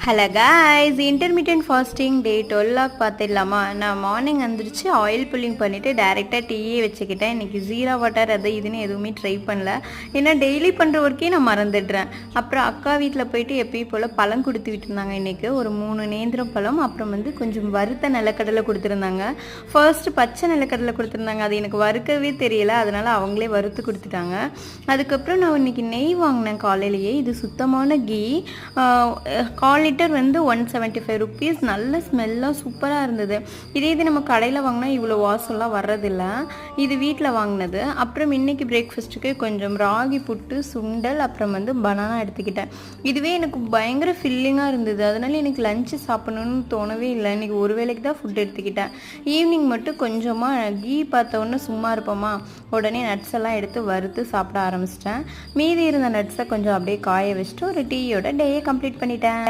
Hello guys, intermittent fasting டே 12 பார்த்துடலாமா? நான் morning வந்துருச்சு ஆயில் புல்லிங் பண்ணிவிட்டு டேரெக்டாக டீயே வச்சுக்கிட்டேன். இன்றைக்கி ஜீரா வாட்டர் அது இதுன்னு எதுவுமே ட்ரை பண்ணல. ஏன்னா டெய்லி பண்ணுற ஒர்க்கே நான் மறந்துடுறேன். அப்புறம் அக்கா வீட்டில் போயிட்டு எப்பயும் போல் பழம் கொடுத்து விட்டுருந்தாங்க. இன்றைக்கி ஒரு 3 நேந்திரம் பழம், அப்புறம் வந்து கொஞ்சம் வறுத்த நிலக்கடலை கொடுத்துருந்தாங்க. ஃபர்ஸ்ட்டு பச்சை நிலக்கடலை கொடுத்துருந்தாங்க, அது எனக்கு வறுக்கவே தெரியல, அதனால் அவங்களே வறுத்து கொடுத்துட்டாங்க. அதுக்கப்புறம் நான் இன்றைக்கி நெய் வாங்கினேன் காலையிலேயே. இது சுத்தமான கீ, 1/4 லிட்டர் வந்து 175 ருபீஸ். நல்ல ஸ்மெல்லாக சூப்பராக இருந்தது. இதே இது நம்ம கடையில் வாங்கினா இவ்வளோ வாசம்லாம் வர்றதில்லை. இது வீட்டில் வாங்கினது. அப்புறம் இன்றைக்கி பிரேக்ஃபாஸ்ட்டுக்கு கொஞ்சம் ராகி புட்டு, சுண்டல், அப்புறம் வந்து பனானா எடுத்துக்கிட்டேன். இதுவே எனக்கு பயங்கர ஃபில்லிங்காக இருந்தது, அதனால எனக்கு லஞ்சு சாப்பிடணுன்னு தோணவே இல்லை. இன்றைக்கி ஒரு வேளைக்கு தான் ஃபுட் எடுத்துக்கிட்டேன். ஈவினிங் மட்டும் கொஞ்சமாக கீ பார்த்தோன்னே சும்மா இருப்போமா, உடனே நட்ஸ் எல்லாம் எடுத்து வறுத்து சாப்பிட ஆரம்பிச்சிட்டேன். மீதி இருந்த நட்ஸை கொஞ்சம் அப்படியே காய வச்சுட்டு ஒரு டீயோட டேயை கம்ப்ளீட் பண்ணிட்டேன்.